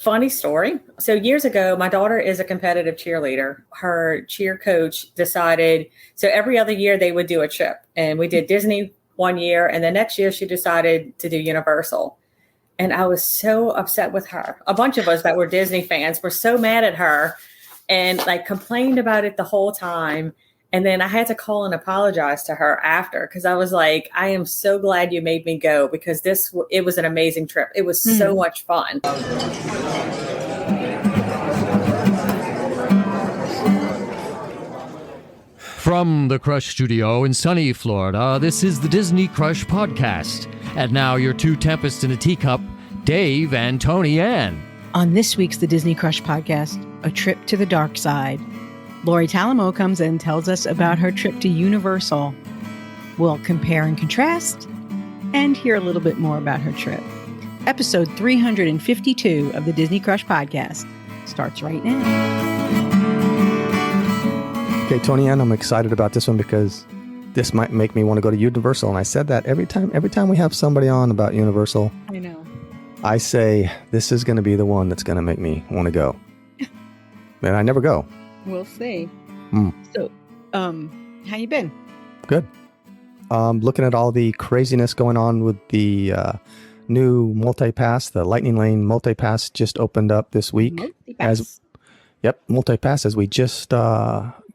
Funny story. So years ago, my daughter is a competitive cheerleader. Her cheer coach decided, so every other year they would do a trip, and we did Disney one year, and the next year she decided to do Universal. And I was so upset with her. A bunch of us that were Disney fans were so mad at her and like complained about it the whole time. And then I had to call and apologize to her after, because I was like, I am so glad you made me go, because it was an amazing trip. It was so much fun. From the Crush Studio in sunny Florida, this is the Disney Crush Podcast. And now your two tempests in a teacup, Dave and Toni-Ann. On this week's The Disney Crush Podcast, a trip to the dark side, Lori Talamo comes in and tells us about her trip to Universal. We'll compare and contrast and hear a little bit more about her trip. Episode 352 of the Disney Crush Podcast starts right now. Okay, Toni-Ann, I'm excited about this one because this might make me want to go to Universal. And I said that every time we have somebody on about Universal. I know. I say, this is going to be the one that's going to make me want to go. And I never go. We'll see. So, how you been? Good. Looking at all the craziness going on with the new multi-pass. The Lightning Lane multi-pass just opened up this week. Multi-pass, as we just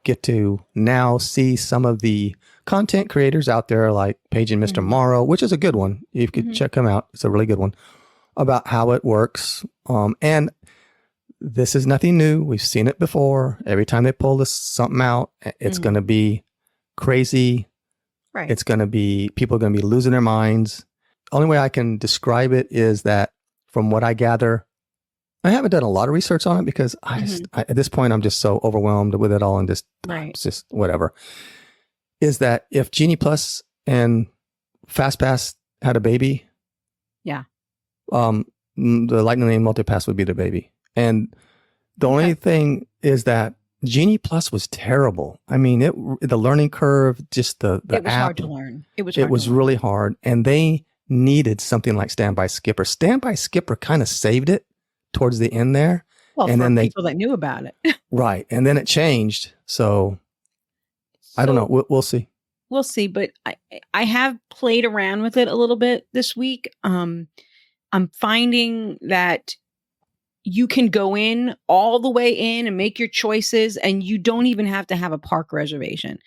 get to now see some of the content creators out there like Paige and Mr. Morrow, which is a good one. You could check them out. It's a really good one about how it works. And this is nothing new. We've seen it before. Every time they pull something out, it's going to be crazy. Right. It's going to be, people are going to be losing their minds. Only way I can describe it is that from what I gather, I haven't done a lot of research on it because at this point, I'm just so overwhelmed with it all and just, it's just whatever. Is that if Genie Plus and FastPass had a baby, the Lightning Lane Multipass would be the baby. And the only thing is that Genie Plus was terrible. I mean, the learning curve, just the it was app, hard to learn. It was really hard. And they needed something like Standby Skipper. Standby Skipper kind of saved it towards the end there. Well, and for then people that knew about it. Right. And then it changed. So I don't know. We'll see. We'll see. But I have played around with it a little bit this week. I'm finding that you can go in all the way in and make your choices, and you don't even have to have a park reservation.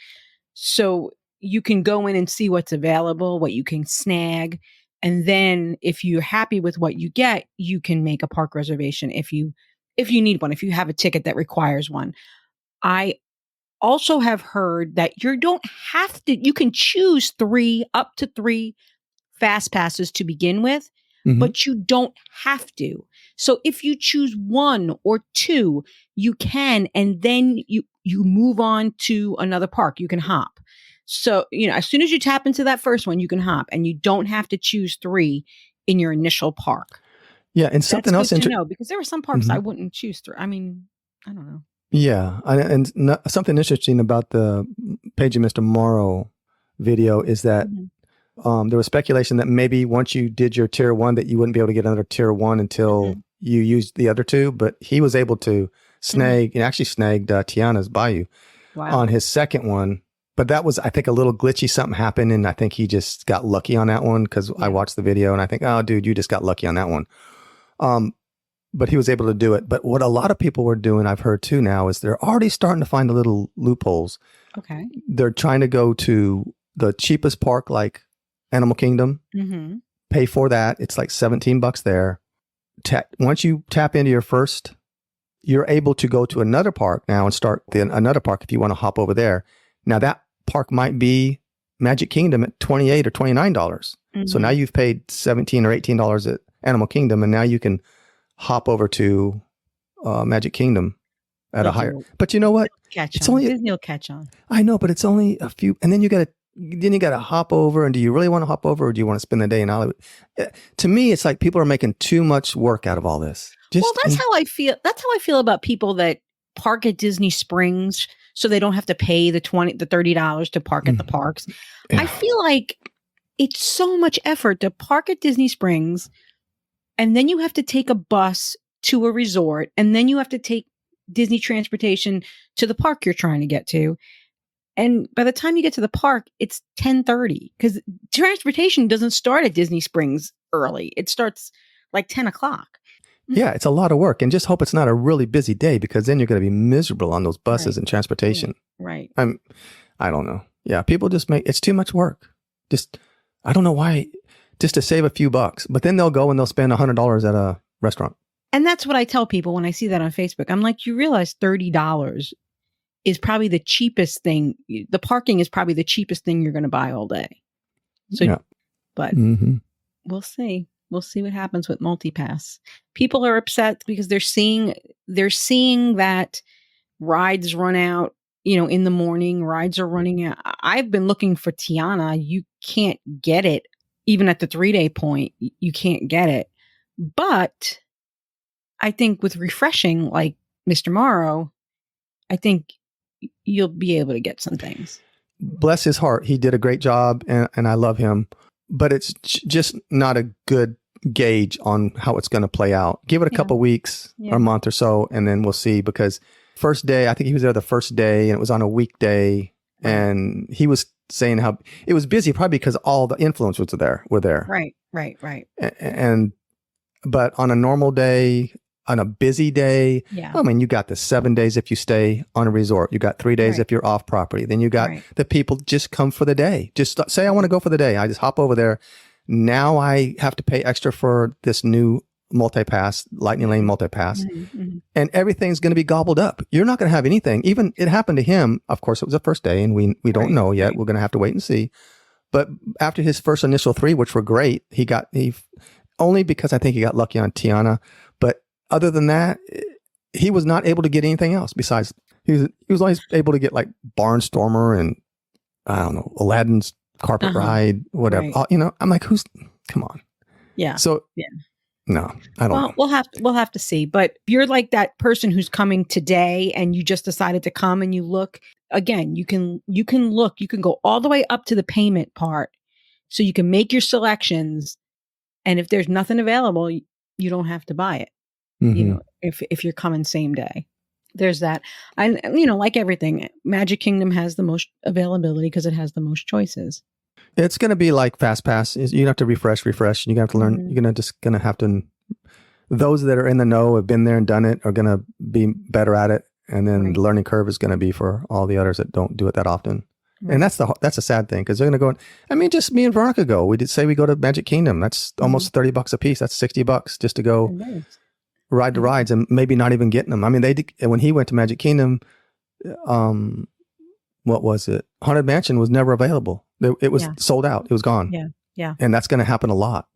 So you can go in and see what's available, what you can snag. And then if you're happy with what you get, you can make a park reservation if you need one, if you have a ticket that requires one. I also have heard that you can choose up to three fast passes to begin with, but you don't have to. So if you choose one or two, you can, and then you move on to another park. You can hop. So, as soon as you tap into that first one, you can hop, and you don't have to choose three in your initial park. Yeah. And something else to know, because there are some parks I wouldn't choose three. I mean, I don't know. Yeah. And something interesting about the Paige and Mr. Morrow video is that there was speculation that maybe once you did your tier one, that you wouldn't be able to get another tier one until you used the other two. But he was able to snag, and actually snagged Tiana's Bayou on his second one. But that was, I think, a little glitchy. Something happened, and I think he just got lucky on that one because I watched the video, and I think, oh, dude, you just got lucky on that one. But he was able to do it. But what a lot of people were doing, I've heard too now, is they're already starting to find the little loopholes. Okay. They're trying to go to the cheapest park, like Animal Kingdom, pay for that. It's like $17 there. Once you tap into your first, you're able to go to another park now and start another park if you want to hop over there. Now that park might be Magic Kingdom at $28 or $29. So now you've paid $17 or $18 at Animal Kingdom, and now you can hop over to Magic Kingdom at a higher. But you know what? It's only Disney will catch on. I know, but it's only a few, and then you got to hop over. And do you really want to hop over, or do you want to spend the day in Hollywood? To me, it's like people are making too much work out of all this. That's how I feel. That's how I feel about people that park at Disney Springs, so they don't have to pay the $30 to park at the parks. Yeah. I feel like it's so much effort to park at Disney Springs, and then you have to take a bus to a resort, and then you have to take Disney transportation to the park you're trying to get to. And by the time you get to the park, it's 10:30 because transportation doesn't start at Disney Springs early. It starts like 10 o'clock. Yeah, it's a lot of work. And just hope it's not a really busy day, because then you're going to be miserable on those buses and transportation. Right. I don't know. Yeah, people just it's too much work. I don't know why, just to save a few bucks. But then they'll go and they'll spend $100 at a restaurant. And that's what I tell people when I see that on Facebook. I'm like, you realize $30 is probably the cheapest thing. The parking is probably the cheapest thing you're going to buy all day. So, yeah. But we'll see. We'll see what happens with MultiPass. People are upset because they're seeing that rides run out, in the morning. Rides are running out. I've been looking for Tiana. You can't get it. Even at the 3-day point, you can't get it. But I think with refreshing like Mr. Morrow, I think you'll be able to get some things. Bless his heart. He did a great job, and I love him. But it's just not a good gauge on how it's going to play out. Give it a couple weeks or a month or so, and then we'll see. Because first day, I think he was there the first day, and it was on a weekday, and he was saying how it was busy, probably because all the influencers were there. Right. But on a normal day, on a busy day, I mean, you got the 7 days if you stay on a resort. You got 3 days if you're off property. Then you got the people just come for the day. Just say, I want to go for the day. I just hop over there. Now I have to pay extra for this new multipass, Lightning Lane multipass, and everything's going to be gobbled up. You're not going to have anything. Even it happened to him. Of course, it was the first day, and we don't know yet. We're going to have to wait and see. But after his first initial 3, which were great, he only because I think he got lucky on Tiana. But other than that, he was not able to get anything else besides he was always able to get like Barnstormer and I don't know, Aladdin's carpet ride, whatever. Right. I'm like, come on. Yeah. So no, I don't know. We'll have to see. But if you're like that person who's coming today and you just decided to come and you look again, you can look, you can go all the way up to the payment part so you can make your selections. And if there's nothing available, you don't have to buy it. If you're coming same day, there's that. And like everything, Magic Kingdom has the most availability because it has the most choices. It's going to be like Fast Pass. You have to refresh. You have to learn. You're going to have to. Those that are in the know, have been there and done it, are going to be better at it. And then the learning curve is going to be for all the others that don't do it that often. And that's a sad thing because they're going to go. I mean, just me and Veronica go. We did say we go to Magic Kingdom. That's almost $30 a piece. That's $60 just to go ride the rides and maybe not even getting them. I mean, when he went to Magic Kingdom, what was it? Haunted Mansion was never available. It was sold out. It was gone. Yeah. And that's going to happen a lot.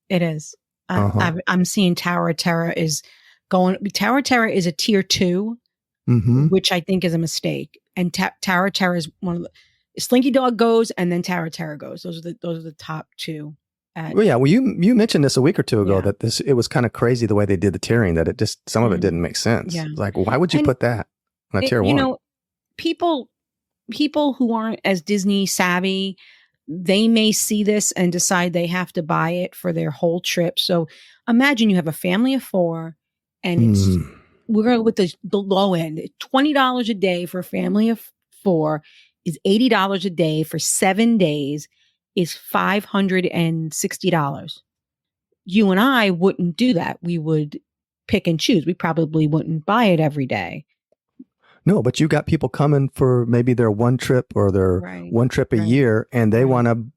It is. I'm seeing Tower of Terror is going. Tower of Terror is a tier 2, which I think is a mistake. And Tower of Terror is one of the. Slinky Dog goes, and then Tower of Terror goes. Those are the top 2. Well, you mentioned this a week or two ago that it was kind of crazy the way they did the tiering, that it just some of it didn't make sense. Yeah. Like, why would you put that on a tier 1? People who aren't as Disney savvy, they may see this and decide they have to buy it for their whole trip. So imagine you have a family of 4, and we're going with the low end. $20 a day for a family of 4 is $80 a day for 7 days. Is $560. You and I wouldn't do that. We would pick and choose. We probably wouldn't buy it every day. No, but you got people coming for maybe their one trip or their one trip a year, and they want to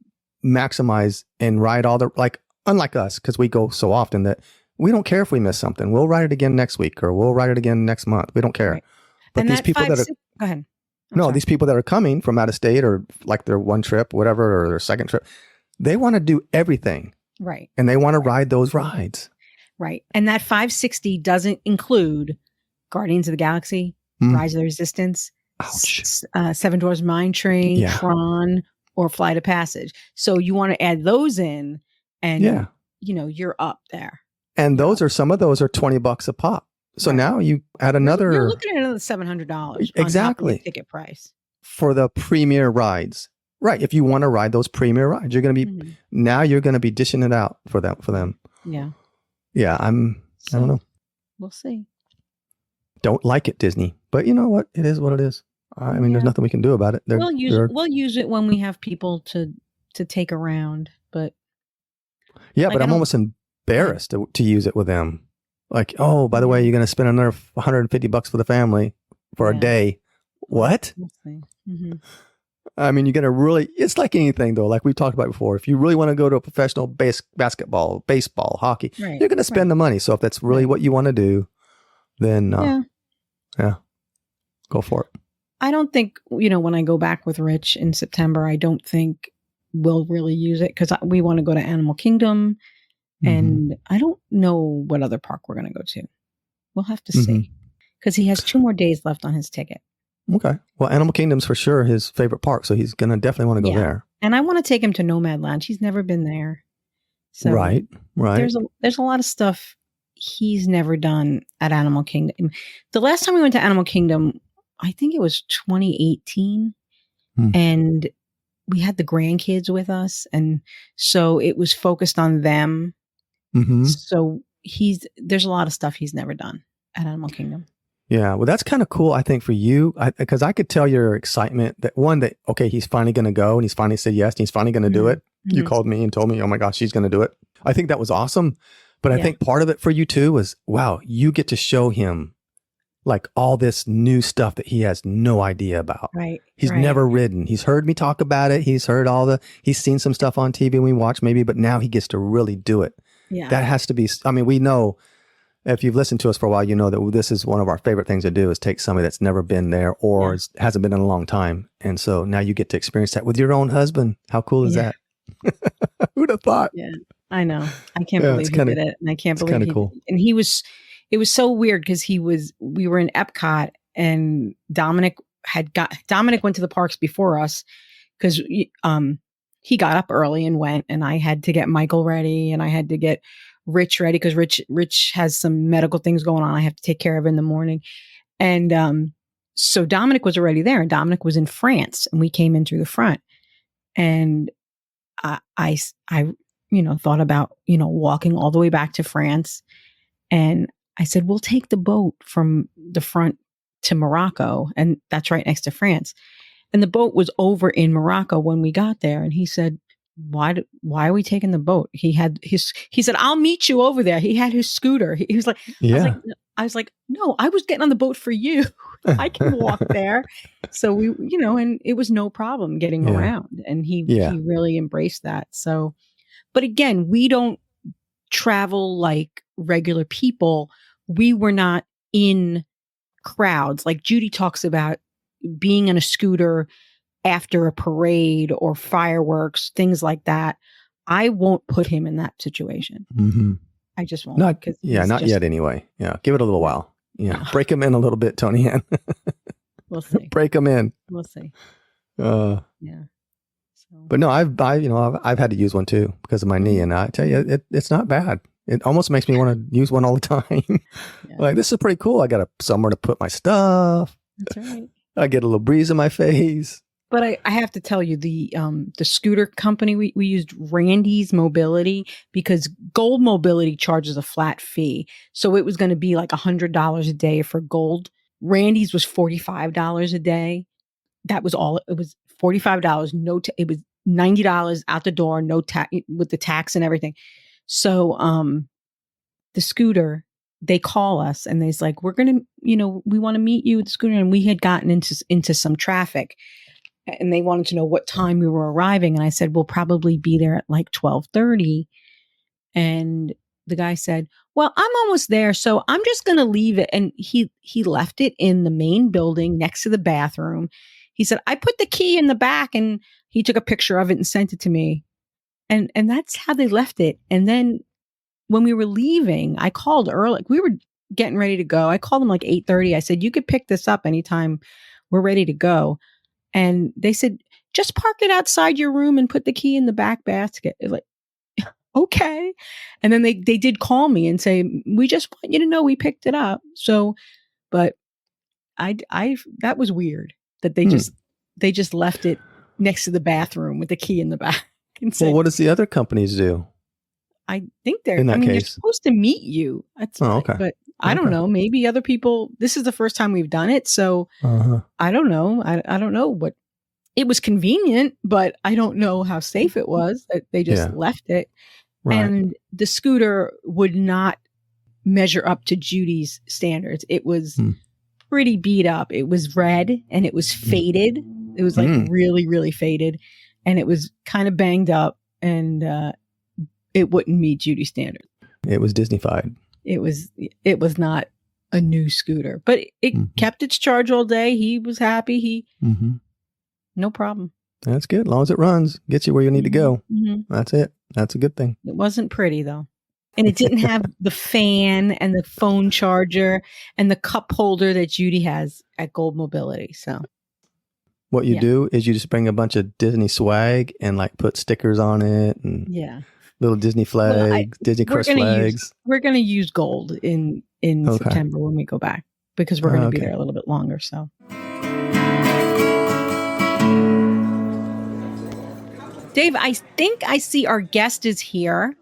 maximize and ride all the, like, unlike us, because we go so often that we don't care if we miss something. We'll ride it again next week or we'll ride it again next month. We don't care. Right. But and these people that are, go ahead. These people that are coming from out of state or like their one trip, whatever, or their second trip, they want to do everything. Right. And they want to ride those rides. Right. And that $560 doesn't include Guardians of the Galaxy, Rise of the Resistance, Seven Dwarfs Mine Train, Tron, or Flight of Passage. So you want to add those in and, you're up there. And some of those are $20 a pop. So now you add another. You're looking at another $700 exactly on top of the ticket price for the premier rides, right? If you want to ride those premier rides, you're going to be now you're going to be dishing it out for them. Yeah. I don't know. We'll see. Don't like it, Disney. But you know what? It is what it is. I mean, there's nothing we can do about it. We'll use it when we have people to take around. But but I'm almost embarrassed to use it with them. Like, oh, by the way, you're going to spend another $150 for the family for a day. What? We'll see. Mm-hmm. I mean, you're going to really, it's like anything though, like we talked about before. If you really want to go to a professional basketball, baseball, hockey, you're going to spend the money. So if that's really what you want to do, then go for it. I don't think, when I go back with Rich in September, I don't think we'll really use it because we want to go to Animal Kingdom. And I don't know what other park we're going to go to. We'll have to see because he has 2 more days left on his ticket. Okay. Well, Animal Kingdom's for sure his favorite park. So he's going to definitely want to go there. And I want to take him to Nomad Lounge. He's never been there. So right. There's a lot of stuff he's never done at Animal Kingdom. The last time we went to Animal Kingdom, I think it was 2018. And we had the grandkids with us. And so it was focused on them. So there's a lot of stuff he's never done at Animal Kingdom. Yeah. Well, that's kind of cool, I think, for you, because I could tell your excitement that okay, he's finally going to go and he's finally said yes and he's finally going to do it. You called me and told me, oh my gosh, she's going to do it. I think that was awesome. But I think part of it for you too was, wow, you get to show him like all this new stuff that he has no idea about. Right. He's never ridden. He's heard me talk about it. He's heard he's seen some stuff on TV we watch maybe, but now he gets to really do it. Yeah. That has to be, I mean, we know if you've listened to us for a while, you know that this is one of our favorite things to do is take somebody that's never been there or hasn't been in a long time. And so now you get to experience that with your own husband. How cool is that? Who'd have thought? Yeah, I know. I can't believe he did it. And I can't believe he cool. And it was so weird because we were in Epcot and Dominic went to the parks before us because he got up early and went, and I had to get Michael ready and I had to get Rich ready because Rich has some medical things going on. I have to take care of in the morning. And so Dominic was already there, and Dominic was in France, and we came in through the front. And I thought about, walking all the way back to France. And I said, we'll take the boat from the front to Morocco. And that's right next to France. And the boat was over in Morocco when we got there. And he said, why are we taking the boat? He said, I'll meet you over there. He had his scooter. He was like, I was like, no, I was getting on the boat for you. I can walk there. So we, and it was no problem getting around. And he really embraced that. So, but again, we don't travel like regular people. We were not in crowds. Like Judy talks about being on a scooter after a parade or fireworks, things like that. I won't put him in that situation. I just won't. Not yet anyway. Yeah. Give it a little while. Yeah. Break him in a little bit, Toni-Ann. We'll see. Break him in. We'll see. Yeah. So. But no, I've had to use one too because of my knee, and I tell you, it's not bad. It almost makes me want to use one all the time. Like, this is pretty cool. I got somewhere to put my stuff. That's right. I get a little breeze in my face. But I have to tell you, the scooter company, we used Randy's Mobility because Gold Mobility charges a flat fee. So it was going to be like $100 a day for Gold. Randy's was $45 a day. That was all. It was $45. It was $90 out the door, no tax, with the tax and everything. So the scooter, they call us and they's like, we're going to, we want to meet you at the scooter. And we had gotten into some traffic. And they wanted to know what time we were arriving. And I said, we'll probably be there at like 12:30. And the guy said, well, I'm almost there. So I'm just going to leave it. And he left it in the main building next to the bathroom. He said, I put the key in the back, and he took a picture of it and sent it to me. And that's how they left it. And then when we were leaving, I called early. We were getting ready to go. I called them like 8:30. I said, you could pick this up anytime we're ready to go. And they said, just park it outside your room and put the key in the back basket. Like, okay. And then they did call me and say, we just want you to know we picked it up. So, but that was weird that they just left it next to the bathroom with the key in the back. And said, well, what does the other companies do? I think they're in that case? They're supposed to meet you. That's okay. But I don't Okay. know. Maybe other people, this is the first time we've done it. So I don't know. I don't know what it was convenient, but I don't know how safe it was that they just Yeah. left it. Right. And the scooter would not measure up to Judy's standards. It was pretty beat up. It was red and it was faded. It was like really, really faded. And it was kind of banged up and it wouldn't meet Judy's standards. It was Disney-fied. It was not a new scooter, but it kept its charge all day. He was happy. No problem. That's good. As long as it runs, gets you where you need to go. That's it. That's a good thing. It wasn't pretty though. And it didn't have the fan and the phone charger and the cup holder that Judy has at Gold Mobility. So what you do is you just bring a bunch of Disney swag and like put stickers on it and little Disney flags, Disney Crush flags. We're going to use gold in September when we go back because we're going to be there a little bit longer. So. Dave, I think I see our guest is here.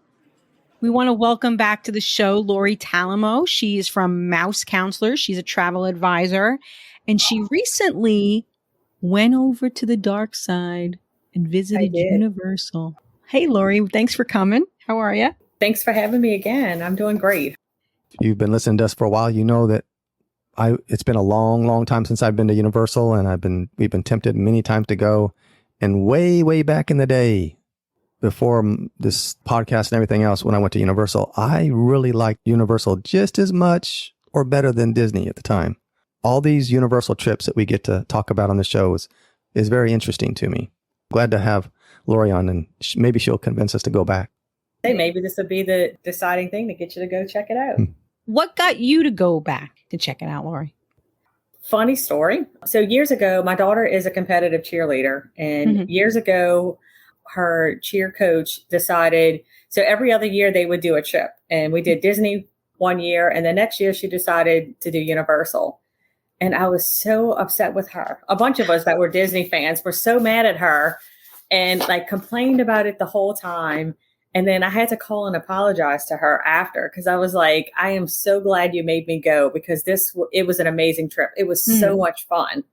We want to welcome back to the show Lori Talamo. She is from Mouse Counselors. She's a travel advisor. And she recently went over to the dark side and visited Universal. Hey, Lori, thanks for coming. How are you? Thanks for having me again. I'm doing great. If you've been listening to us for a while, you know that it's been a long, long time since I've been to Universal, and we've been tempted many times to go. And way, way back in the day, before this podcast and everything else, when I went to Universal, I really liked Universal just as much or better than Disney at the time. All these Universal trips that we get to talk about on the shows is very interesting to me. Glad to have Lori on, and maybe she'll convince us to go back. Hey, maybe this would be the deciding thing to get you to go check it out. What got you to go back to check it out, Lori? Funny story. So years ago, my daughter is a competitive cheerleader. And years ago, her cheer coach decided, so every other year they would do a trip. And we did Disney one year. And the next year she decided to do Universal. And I was so upset with her. A bunch of us that were Disney fans were so mad at her and like complained about it the whole time. And then I had to call and apologize to her after, because I was like, I am so glad you made me go, because it was an amazing trip. It was so much fun.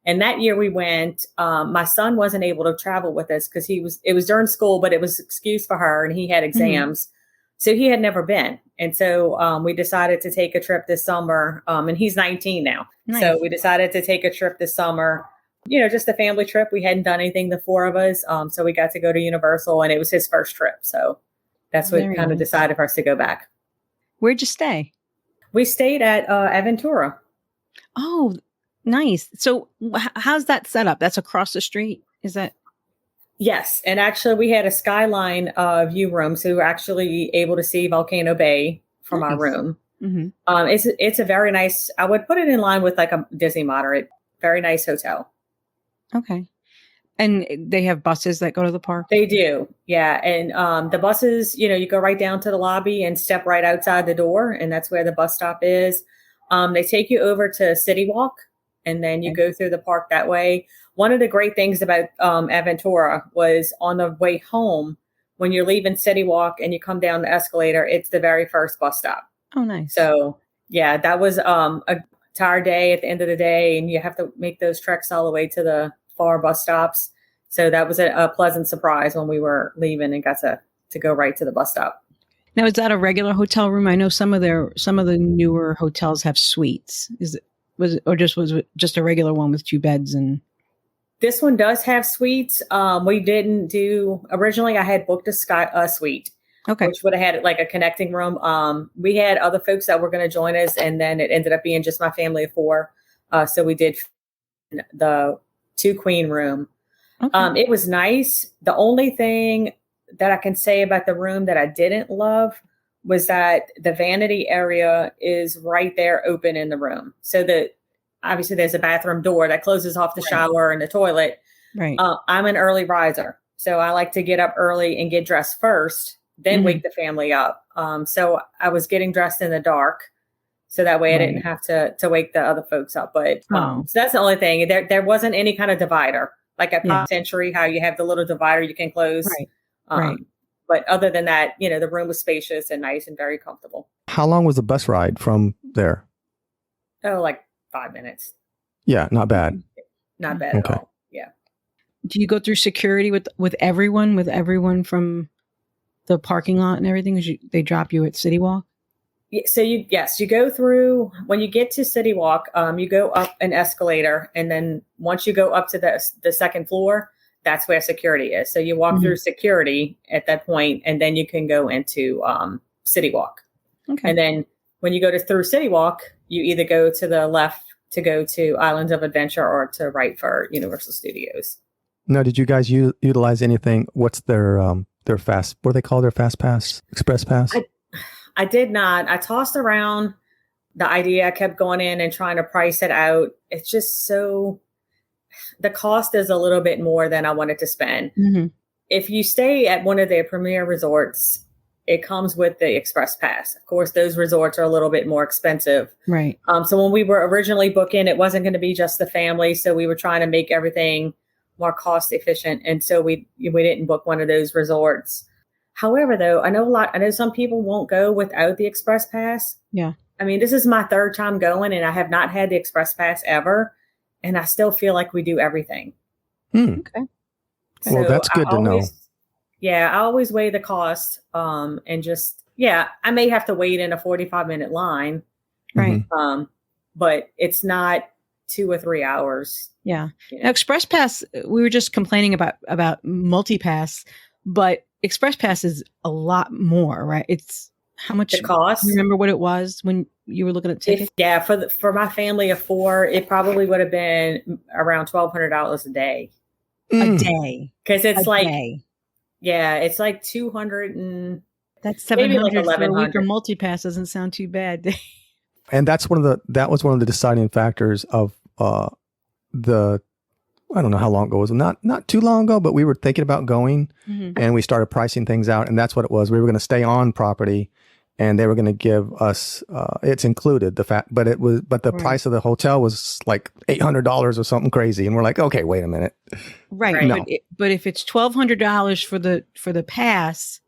And that year we went, my son wasn't able to travel with us because it was during school, but it was an excuse for her and he had exams. So he had never been. And so we decided to take a trip this summer. And he's 19 now. Nice. So we decided to take a trip this summer. You know, just a family trip. We hadn't done anything, the four of us. So we got to go to Universal, and it was his first trip. So that's what kind of decided for us to go back. Where'd you stay? We stayed at Aventura. Oh, nice. So how's that set up? That's across the street? Is that? Yes. And actually, we had a skyline view room. So we were actually able to see Volcano Bay from our room. It's a very nice, I would put it in line with like a Disney moderate, very nice hotel. Okay. And they have buses that go to the park? They do. Yeah. And the buses, you know, you go right down to the lobby and step right outside the door. And that's where the bus stop is. They take you over to City Walk, and then you go through the park that way. One of the great things about Aventura was on the way home, when you're leaving City Walk and you come down the escalator, it's the very first bus stop. Oh, nice. So, yeah, that was a tired day at the end of the day, and you have to make those treks all the way to the far bus stops. So that was a pleasant surprise when we were leaving and got to go right to the bus stop. Now, is that a regular hotel room? I know some of the newer hotels have suites. Was it just a regular one with 2 beds? And this one does have suites. We didn't do originally. I had booked a suite, which would have had like a connecting room. We had other folks that were going to join us, and then it ended up being just my family of 4. So we did the 2 queen room. Okay. It was nice. The only thing that I can say about the room that I didn't love was that the vanity area is right there open in the room. So that obviously there's a bathroom door that closes off the shower and the toilet. Right. I'm an early riser, so I like to get up early and get dressed first, then wake the family up. So I was getting dressed in the dark, so that way I didn't have to wake the other folks up. But so that's the only thing. There wasn't any kind of divider like at Pop Century, how you have the little divider you can close. Right. But other than that, the room was spacious and nice and very comfortable. How long was the bus ride from there? Oh, like 5 minutes. Yeah, not bad. Not bad at all. Yeah. Do you go through security with everyone from the parking lot and everything? They drop you at City Walk? Yeah, so you go through, when you get to City Walk, you go up an escalator, and then once you go up to the second floor, that's where security is. So you walk through security at that point, and then you can go into City Walk. Okay. And then when you go through City Walk, you either go to the left to go to Islands of Adventure or to right for Universal Studios. Now, did you guys utilize anything? What's their fast? What do they call their fast pass? Express pass? I did not. I tossed around the idea. I kept going in and trying to price it out. It's just the cost is a little bit more than I wanted to spend. Mm-hmm. If you stay at one of their premier resorts, it comes with the Express Pass. Of course, those resorts are a little bit more expensive. Right. So when we were originally booking, it wasn't going to be just the family. So we were trying to make everything more cost efficient. And so we didn't book one of those resorts. However, though, I know some people won't go without the Express Pass. Yeah. I mean, this is my third time going, and I have not had the Express Pass ever. And I still feel like we do everything. Okay. Well, that's good to know. Yeah, I always weigh the cost and just, I may have to wait in a 45-minute line. Right. But it's not 2 or 3 hours. Yeah. Now, Express Pass, we were just complaining about multi-pass, but Express Pass is a lot more, right? It's how much it costs. You remember what it was when you were looking at tickets? For my family of 4, it probably would have been around $1,200 a day. A day. Because it's day. Yeah, it's like 200 and that's 700 like for a week for multi-pass doesn't sound too bad. And that was one of the deciding factors of I don't know how long ago it was. Not too long ago, but we were thinking about going and we started pricing things out, and that's what it was. We were going to stay on property and they were going to give us it's included but the price of the hotel was like $800 or something crazy, and we're like, okay, wait a minute. Right. No. But if it's $1,200 for the pass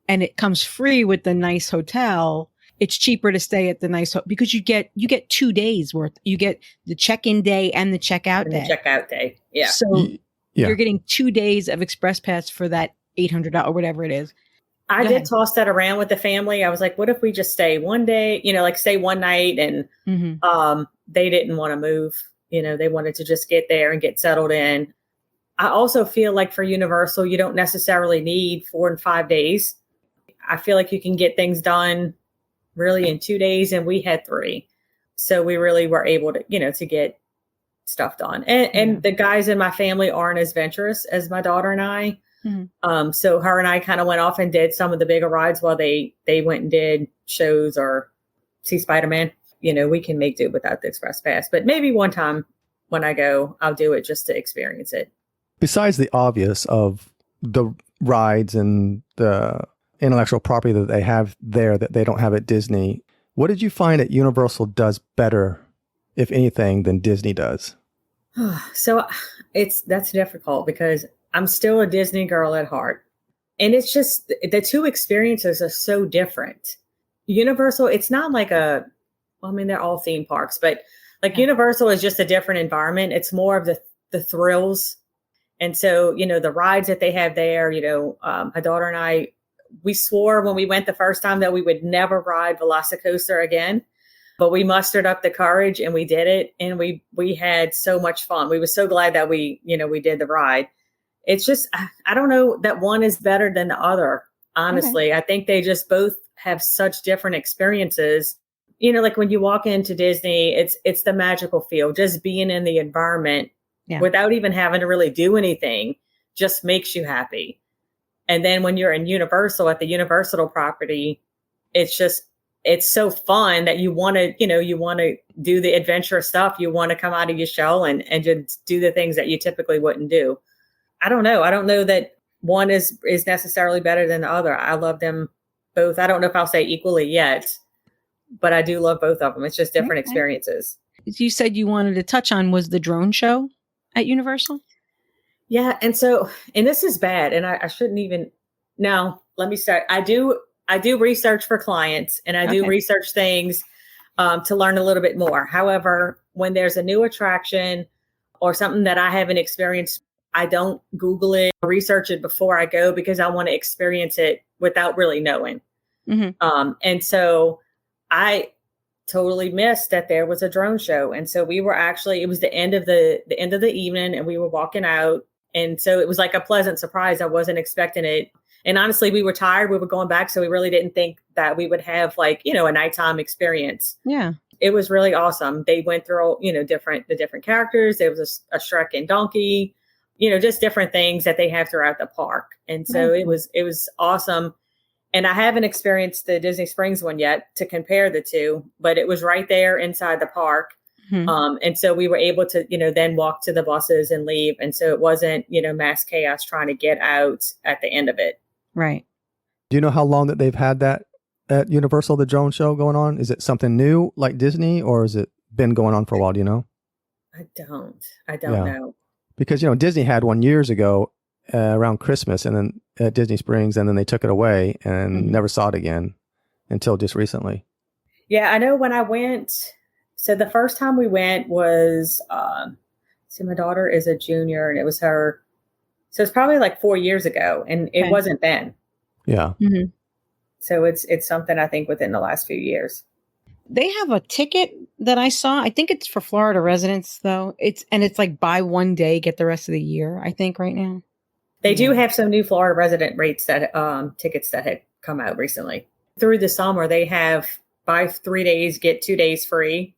and it comes free with the nice hotel, it's cheaper to stay at the nice hotel because you get 2 days worth. You get the check-in day and the checkout day. The checkout day. Yeah. So you're getting 2 days of Express Pass for that $800 or whatever it is. I did toss that around with the family. I was like, what if we just stay one day, like stay one night, and they didn't want to move. They wanted to just get there and get settled in. I also feel like for Universal, you don't necessarily need 4 and 5 days. I feel like you can get things done really in 2 days, and we had 3. So we really were able to, to get stuff done. And the guys in my family aren't as venturous as my daughter and I. So her and I kind of went off and did some of the bigger rides while they went and did shows or see Spider-Man. We can make do without the Express Pass, but maybe one time when I go, I'll do it just to experience it. Besides the obvious of the rides and the intellectual property that they have there that they don't have at Disney, what did you find that Universal does better, if anything, than Disney does? So that's difficult because I'm still a Disney girl at heart. And it's just the two experiences are so different. Universal, it's not like they're all theme parks, but like Universal is just a different environment. It's more of the thrills. And so, the rides that they have there, my daughter and I, we swore when we went the first time that we would never ride Velocicoaster again, but we mustered up the courage and we did it. And we had so much fun. We were so glad that we did the ride. It's just, I don't know that one is better than the other. Honestly, okay. I think they just both have such different experiences. Like when you walk into Disney, it's the magical feel, just being in the environment without even having to really do anything just makes you happy. And then when you're in Universal at the Universal property, it's so fun that you want to do the adventure stuff. You want to come out of your shell and just do the things that you typically wouldn't do. I don't know. I don't know that one is necessarily better than the other. I love them both. I don't know if I'll say equally yet, but I do love both of them. It's just different experiences. You said you wanted to touch on was the drone show at Universal? Yeah. And this is bad. And I shouldn't even, no, let me start. I do research for clients, and I do research things to learn a little bit more. However, when there's a new attraction or something that I haven't experienced, I don't Google it or research it before I go, because I want to experience it without really knowing. And so I totally missed that there was a drone show. And so we were actually, it was the end of the evening, and we were walking out. And so it was like a pleasant surprise. I wasn't expecting it. And honestly, we were tired. We were going back. So we really didn't think that we would have like, a nighttime experience. Yeah. It was really awesome. They went through, the different characters. There was a Shrek and donkey, just different things that they have throughout the park. And so it was awesome. And I haven't experienced the Disney Springs one yet to compare the two, but it was right there inside the park. And so we were able to, then walk to the buses and leave. And so it wasn't, mass chaos trying to get out at the end of it. Right. Do you know how long that they've had that at Universal, the drone show going on? Is it something new like Disney, or has it been going on for a while? Do you know? I don't know. Because, Disney had one years ago around Christmas, and then at Disney Springs, and then they took it away and never saw it again until just recently. Yeah, I know when I went. So the first time we went was, my daughter is a junior, and it was her. So it's probably like 4 years ago, and it wasn't then. Yeah. So it's something I think within the last few years. They have a ticket that I saw. I think it's for Florida residents though. It's like buy one day, get the rest of the year, I think right now. They do have some new Florida resident rates that tickets that had come out recently. Through the summer, they have buy 3 days, get 2 days free.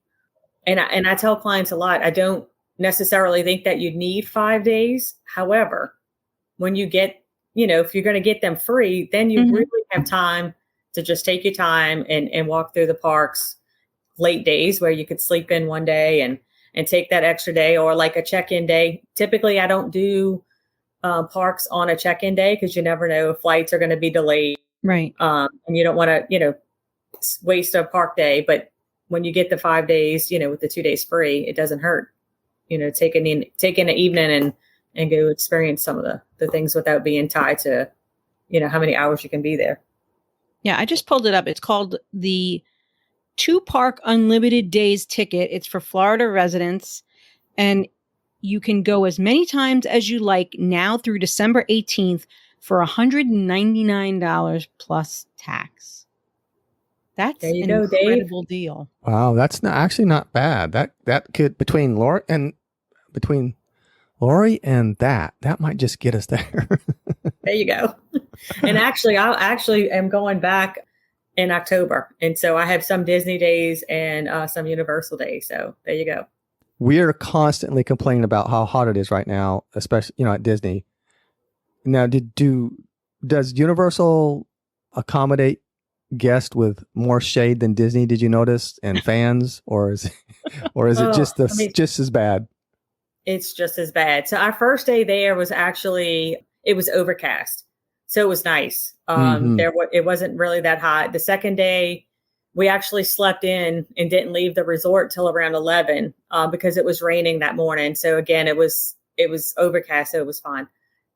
And I tell clients a lot, I don't necessarily think that you need 5 days. However, when you get, if you're going to get them free, then you really have time to just take your time and walk through the parks late days where you could sleep in one day and take that extra day, or like a check-in day. Typically, I don't do parks on a check-in day, because you never know if flights are going to be delayed. Right. And you don't want to, waste a park day. But when you get the 5 days, with the 2 days free, it doesn't hurt, take an evening and go experience some of the things without being tied to, how many hours you can be there. Yeah, I just pulled it up. It's called the 2-Park Unlimited Days ticket. It's for Florida residents, and you can go as many times as you like now through December 18th for $199 plus tax. That's an incredible deal. Wow, that's not bad. That could between Lori and that might just get us there. There you go. And actually, I am going back in October. And so I have some Disney days and some Universal days. So there you go. We are constantly complaining about how hot it is right now, especially, at Disney. Now, does Universal accommodate guests with more shade than Disney? Did you notice? And fans, or is it just as bad? It's just as bad. So our first day there was it was overcast. So it was nice. It wasn't really that hot. The second day, we actually slept in and didn't leave the resort till around 11 because it was raining that morning. So again, it was overcast. So it was fine.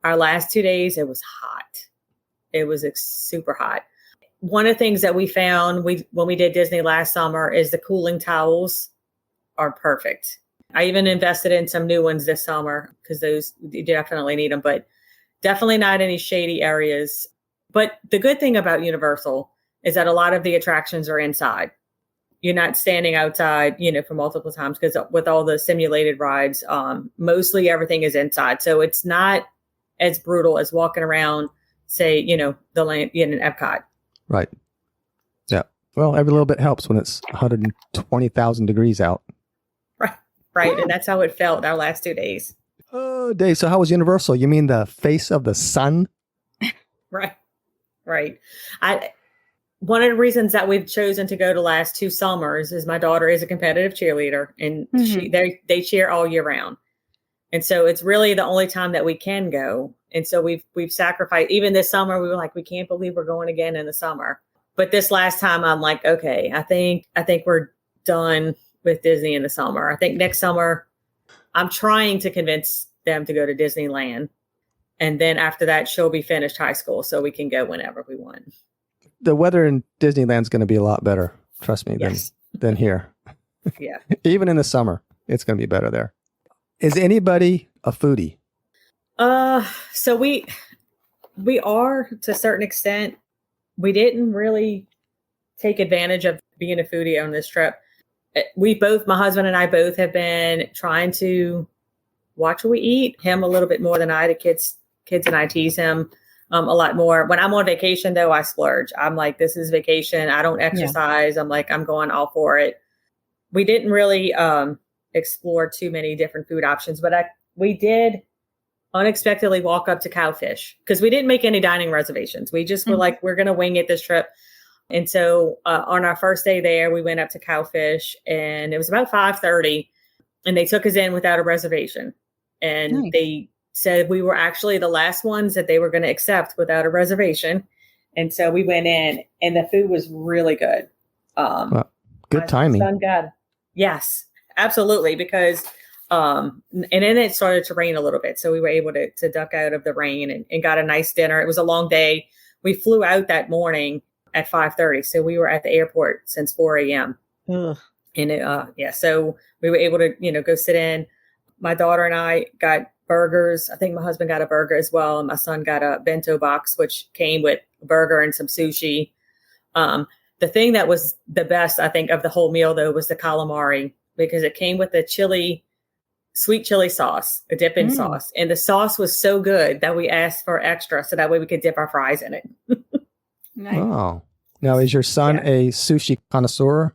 Our last 2 days, it was hot. It was super hot. One of the things that we found when we did Disney last summer is the cooling towels are perfect. I even invested in some new ones this summer because those, you definitely need them, but definitely not any shady areas. But the good thing about Universal is that a lot of the attractions are inside. You're not standing outside, for multiple times, because with all the simulated rides, mostly everything is inside. So it's not as brutal as walking around, say, the land in Epcot. Right. Yeah. Well, every little bit helps when it's 120,000 degrees out. Right. And that's how it felt our last 2 days. Oh, Dave. So how was Universal? You mean the face of the sun? Right. One of the reasons that we've chosen to go to last 2 summers is my daughter is a competitive cheerleader, and they cheer all year round. And so it's really the only time that we can go. And so we've sacrificed. Even this summer, we were like, we can't believe we're going again in the summer. But this last time, I'm like, okay, I think we're done with Disney in the summer. I think next summer, I'm trying to convince them to go to Disneyland. And then after that, she'll be finished high school, so we can go whenever we want. The weather in Disneyland's going to be a lot better, trust me, Yes. than here. Yeah. Even in the summer, it's going to be better there. Is anybody a foodie? So we are to a certain extent. We didn't really take advantage of being a foodie on this trip. My husband and I both have been trying to watch what we eat. Him a little bit more than I. The kids and I tease him a lot more. When I'm on vacation, though, I splurge. I'm like, this is vacation. I don't exercise. Yeah. I'm like, I'm going all for it. We didn't really explore too many different food options, but we did unexpectedly walk up to Cowfish because we didn't make any dining reservations. We just were like, we're going to wing it this trip. And so on our first day there, we went up to Cowfish, and it was about 5:30, and they took us in without a reservation. And they said we were actually the last ones that they were going to accept without a reservation. And so we went in, and the food was really good. Well, good timing. Yes, absolutely. Because, and then it started to rain a little bit. So we were able to duck out of the rain and got a nice dinner. It was a long day. We flew out that morning at 5:30. So we were at the airport since 4 a.m. Ugh. And so we were able to, go sit in. My daughter and I got burgers. I think my husband got a burger as well. And my son got a bento box, which came with a burger and some sushi. The thing that was the best, I think, of the whole meal, though, was the calamari, because it came with a sweet chili sauce, a dip-in sauce. And the sauce was so good that we asked for extra so that way we could dip our fries in it. Nice. Oh. Now, is your son a sushi connoisseur?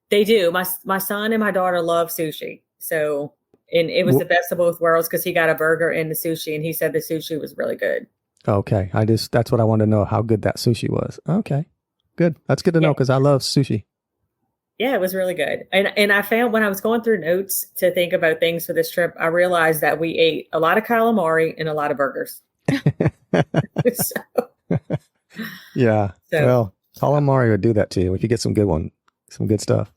They do. My son and my daughter love sushi. So, and it was the best of both worlds because he got a burger and the sushi, and he said the sushi was really good. Okay. That's what I wanted to know, how good that sushi was. Okay. Good. That's good to know because I love sushi. Yeah, it was really good. And I found when I was going through notes to think about things for this trip, I realized that we ate a lot of calamari and a lot of burgers. Yeah. Well, calamari would do that to you if you get some good stuff.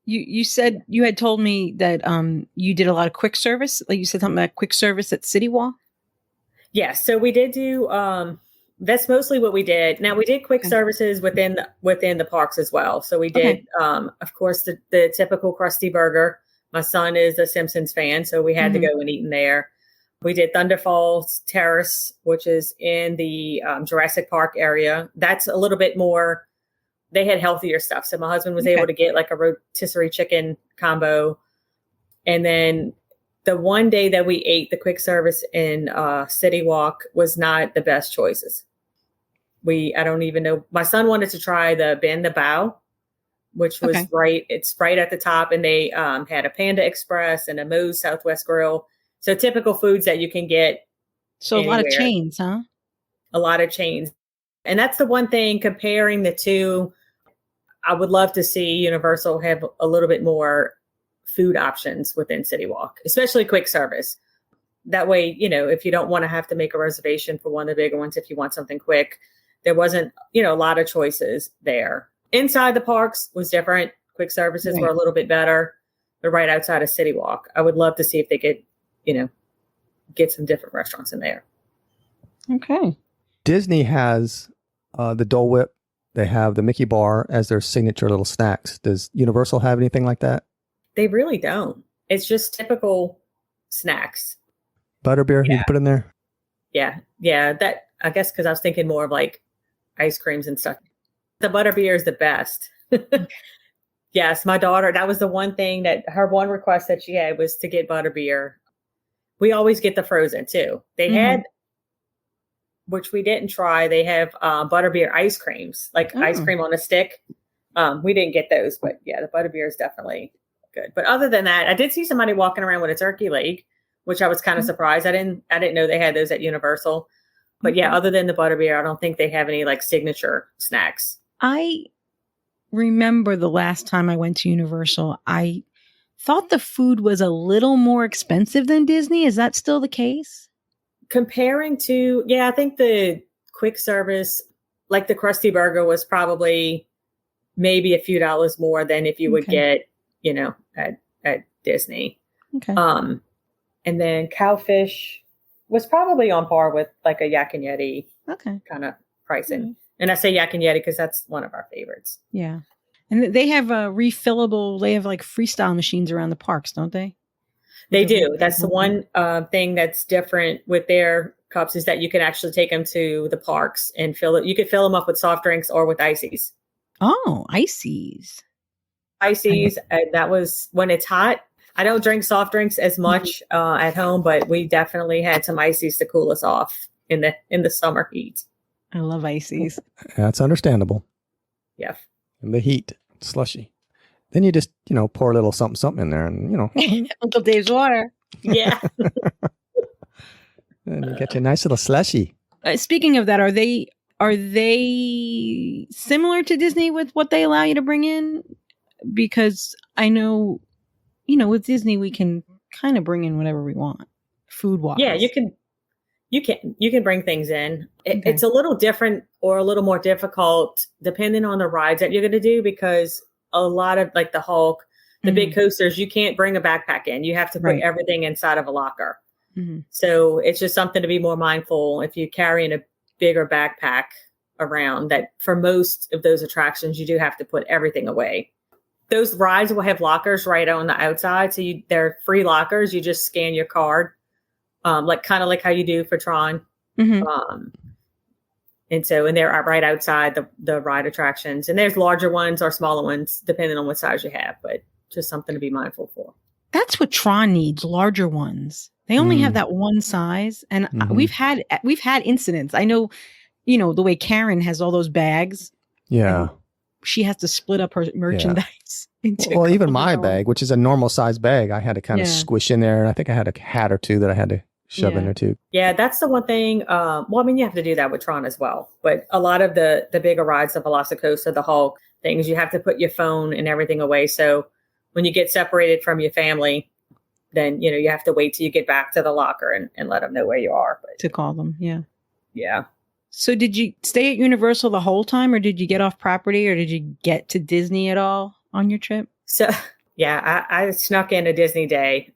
You said you had told me that you did a lot of quick service. Like you said something about quick service at City Walk. Yes. So we did do, that's mostly what we did. Now we did quick services within the parks as well. So we did, of course, the typical Krusty Burger. My son is a Simpsons fan, so we had to go and eat in there. We did Thunder Falls Terrace, which is in the Jurassic Park area. That's a little bit more, they had healthier stuff. So my husband was able to get like a rotisserie chicken combo. And then the one day that we ate the quick service in City Walk was not the best choices. I don't even know. My son wanted to try the Bend the Bow, which was it's right at the top. And they had a Panda Express and a Moe's Southwest Grill. So typical foods that you can get. So anywhere. A lot of chains, huh? A lot of chains. And that's the one thing comparing the two. I would love to see Universal have a little bit more food options within City Walk, especially quick service. That way, if you don't want to have to make a reservation for one of the bigger ones, if you want something quick, there wasn't, a lot of choices there. Inside the parks was different. Quick services were a little bit better, but right outside of City Walk, I would love to see if they could, get some different restaurants in there. Okay. Disney has the Dole Whip. They have the Mickey Bar as their signature little snacks. Does Universal have anything like that? They really don't. It's just typical snacks. Butterbeer you can put in there? Yeah. That, I guess, because I was thinking more of like ice creams and stuff. The butterbeer is the best. Yes, my daughter, that was the one thing that her one request that she had was to get butterbeer. We always get the frozen too. They had, which we didn't try, they have butterbeer ice creams, like ice cream on a stick. We didn't get those, but yeah, the butterbeer is definitely good. But other than that, I did see somebody walking around with a turkey leg, which I was kind of surprised. I didn't know they had those at Universal. But yeah, other than the butterbeer, I don't think they have any like signature snacks. I remember the last time I went to Universal, I thought the food was a little more expensive than Disney. Is that still the case? Comparing to, I think the quick service, like the Krusty Burger, was probably maybe a few dollars more than if you would get, at Disney. Okay. And then Cowfish, was probably on par with like a Yak and Yeti kind of pricing. Mm-hmm. And I say Yak and Yeti because that's one of our favorites. Yeah. And they have refillable, they have like freestyle machines around the parks, don't they? They do. That's the one thing that's different with their cups is that you can actually take them to the parks and fill it. You could fill them up with soft drinks or with ices. Oh, ices. Ices. That was when it's hot. I don't drink soft drinks as much at home, but we definitely had some ices to cool us off in the summer heat. I love ices. That's understandable. Yeah. And the heat, slushy. Then you just, pour a little something in there and, Uncle Dave's water. Yeah. And you get your nice little slushy. Speaking of that, are they similar to Disney with what they allow you to bring in? Because I know, with Disney, we can kind of bring in whatever we want food wise. Yeah, you can bring things in. It's a little different or a little more difficult depending on the rides that you're going to do, because a lot of like the Hulk, the big coasters, you can't bring a backpack in. You have to put everything inside of a locker. Mm-hmm. So it's just something to be more mindful if you're carrying a bigger backpack around, that for most of those attractions, you do have to put everything away. Those rides will have lockers right on the outside. So they're free lockers. You just scan your card, like how you do for Tron. Mm-hmm. And they're right outside the ride attractions. And there's larger ones or smaller ones, depending on what size you have, but just something to be mindful for. That's what Tron needs, larger ones. They only have that one size. And we've had incidents. I know, the way Karen has all those bags. Yeah. She has to split up her merchandise. Well, even my bag, which is a normal size bag, I had to kind of squish in there. And I think I had a hat or two that I had to shove in there too. Yeah, that's the one thing. You have to do that with Tron as well. But a lot of the bigger rides, the Velocicoaster, the Hulk things, you have to put your phone and everything away. So when you get separated from your family, then, you have to wait till you get back to the locker and let them know where you are. But, to call them. Yeah. Yeah. So did you stay at Universal the whole time, or did you get off property, or did you get to Disney at all on your trip? So, yeah, I snuck in a Disney day.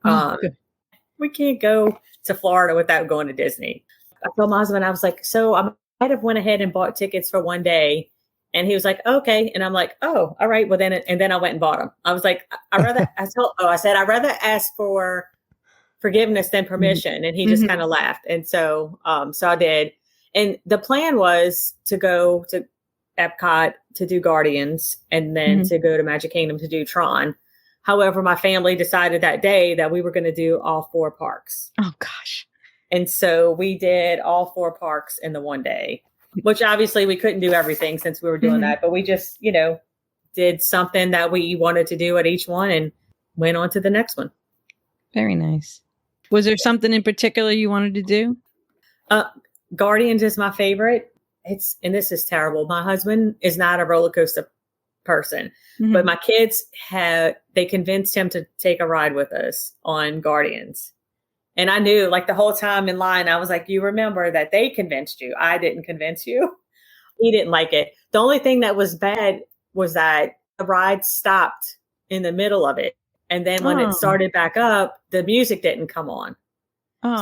We can't go to Florida without going to Disney. I told my husband, I was like, so I might have went ahead and bought tickets for one day. And he was like, okay. And I'm like, oh, all right. Well, then I went and bought them. I was like, I'd rather ask for forgiveness than permission. And he just kind of laughed. And so I did. And the plan was to go to Epcot to do Guardians and then to go to Magic Kingdom to do Tron. However, my family decided that day that we were going to do all 4 parks. Oh, gosh. And so we did all 4 parks in the one day, which obviously we couldn't do everything since we were doing that. But we just, did something that we wanted to do at each one and went on to the next one. Very nice. Was there something in particular you wanted to do? Guardians is my favorite. And this is terrible. My husband is not a roller coaster person, but my kids they convinced him to take a ride with us on Guardians. And I knew, like, the whole time in line, I was like, you remember that they convinced you. I didn't convince you. He didn't like it. The only thing that was bad was that the ride stopped in the middle of it. And then when it started back up, the music didn't come on.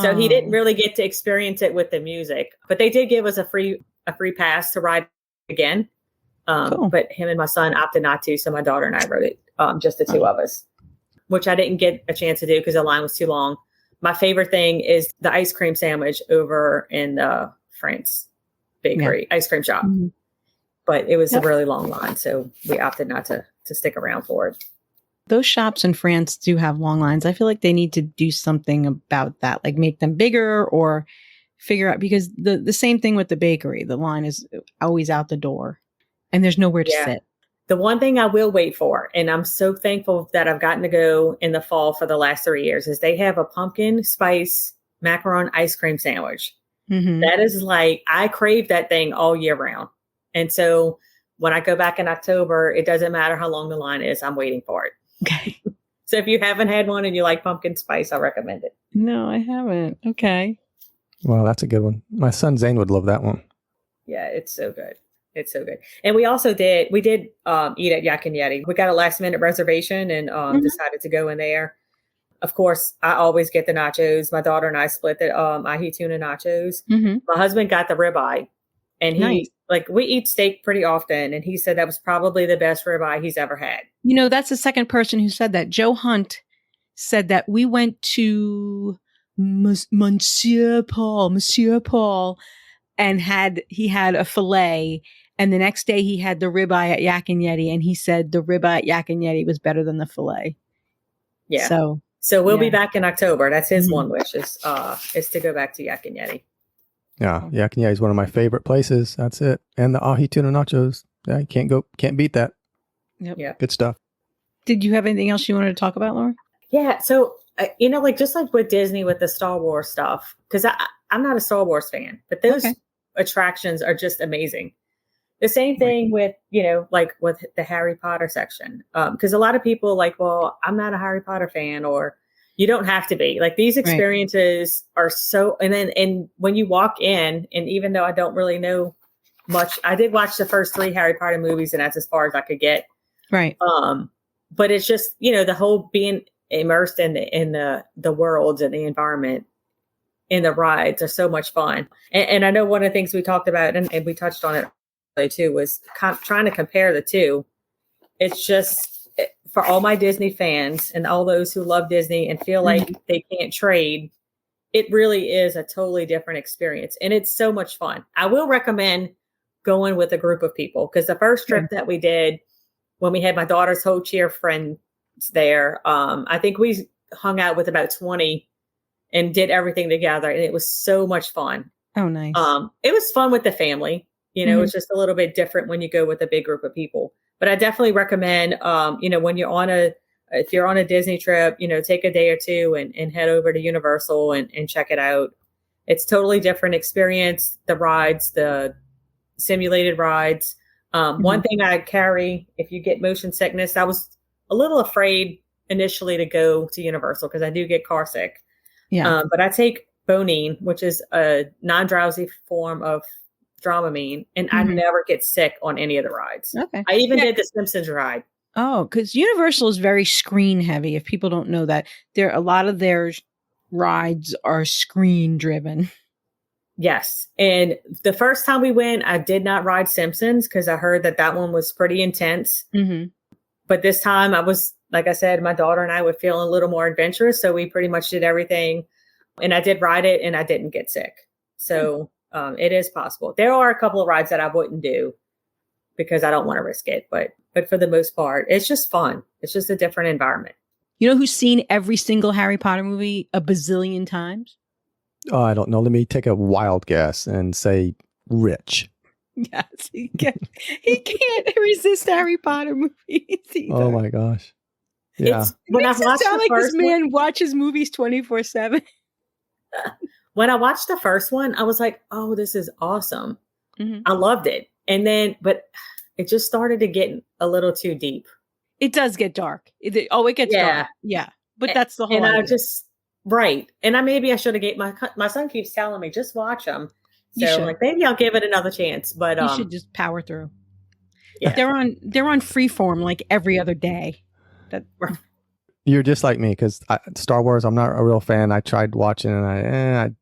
So he didn't really get to experience it with the music, but they did give us a free pass to ride again. Cool. But him and my son opted not to. So my daughter and I rode it, just the two of us, which I didn't get a chance to do because the line was too long. My favorite thing is the ice cream sandwich over in the France bakery ice cream shop. But it was a really long line. So we opted not to stick around for it. Those shops in France do have long lines. I feel like they need to do something about that, like make them bigger or figure out, because the same thing with the bakery. The line is always out the door and there's nowhere to sit. The one thing I will wait for, and I'm so thankful that I've gotten to go in the fall for the last 3 years, is they have a pumpkin spice macaron ice cream sandwich. That is like, I crave that thing all year round. And so when I go back in October, it doesn't matter how long the line is, I'm waiting for it. Okay. So if you haven't had one and you like pumpkin spice, I recommend it. No, I haven't. Okay. Well, that's a good one. My son Zane would love that one. Yeah, it's so good. It's so good. And we also did eat at Yak and Yeti. We got a last minute reservation and decided to go in there. Of course, I always get the nachos. My daughter and I split the ahi tuna nachos. My husband got the ribeye, and he we eat steak pretty often, and he said that was probably the best ribeye he's ever had. You know, that's the second person who said that. Joe Hunt said that we went to Monsieur Paul, and he had a filet, and the next day he had the ribeye at Yak and Yeti, and he said the ribeye at Yak and Yeti was better than the filet. Yeah. So we'll be back in October. That's his one wish is to go back to Yak and Yeti. Yeah, Yak and Yeti is one of my favorite places. That's it. And the ahi tuna nachos. Yeah, you can't beat that. Yep. Yeah. Good stuff. Did you have anything else you wanted to talk about, Laura? Yeah. So, just like with Disney, with the Star Wars stuff, because I'm not a Star Wars fan, but those attractions are just amazing. The same thing with, like with the Harry Potter section. Because a lot of people well, I'm not a Harry Potter fan, or you don't have to be. Like these experiences are so, and when you walk in, and even though I don't really know much, I did watch the first 3 Harry Potter movies, and that's as far as I could get. Right. But it's just, the whole being immersed in the worlds and the environment in the rides are so much fun. And I know one of the things we talked about, and we touched on it too, was trying to compare the two. It's just for all my Disney fans and all those who love Disney and feel like they can't trade, it really is a totally different experience. And it's so much fun. I will recommend going with a group of people, because the first trip that we did, when we had my daughter's whole cheer friends there, I think we hung out with about 20 and did everything together. And it was so much fun. Oh, nice. It was fun with the family. It's just a little bit different when you go with a big group of people. But I definitely recommend, when if you're on a Disney trip, take a day or two and head over to Universal and check it out. It's totally different experience. The rides, the simulated rides. One thing I carry, if you get motion sickness, I was a little afraid initially to go to Universal because I do get car sick. Yeah. But I take Bonine, which is a non-drowsy form of Dramamine, and I never get sick on any of the rides. Okay. I even did the Simpsons ride. Oh, because Universal is very screen heavy. If people don't know that, a lot of their rides are screen driven. Yes. And the first time we went, I did not ride Simpsons because I heard that one was pretty intense. But this time I was, like I said, my daughter and I were feeling a little more adventurous. So we pretty much did everything. And I did ride it and I didn't get sick. So it is possible. There are a couple of rides that I wouldn't do because I don't want to risk it. But for the most part, it's just fun. It's just a different environment. You know who's seen every single Harry Potter movie a bazillion times? Oh, I don't know. Let me take a wild guess and say Rich. Yes, he can't resist Harry Potter movies either. Oh my gosh. Yeah. When I watched sound the like first this man watches movies 24/7. When I watched the first one, I was like, "Oh, this is awesome." I loved it. And then, but it just started to get a little too deep. It does get dark. It gets dark. Yeah. But that's the whole idea. Right. And maybe I should have my son keeps telling me, just watch them. So like, maybe I'll give it another chance, but you should just power through. Yeah. They're on Freeform like every other day. You're just like me, because Star Wars, I'm not a real fan. I tried watching and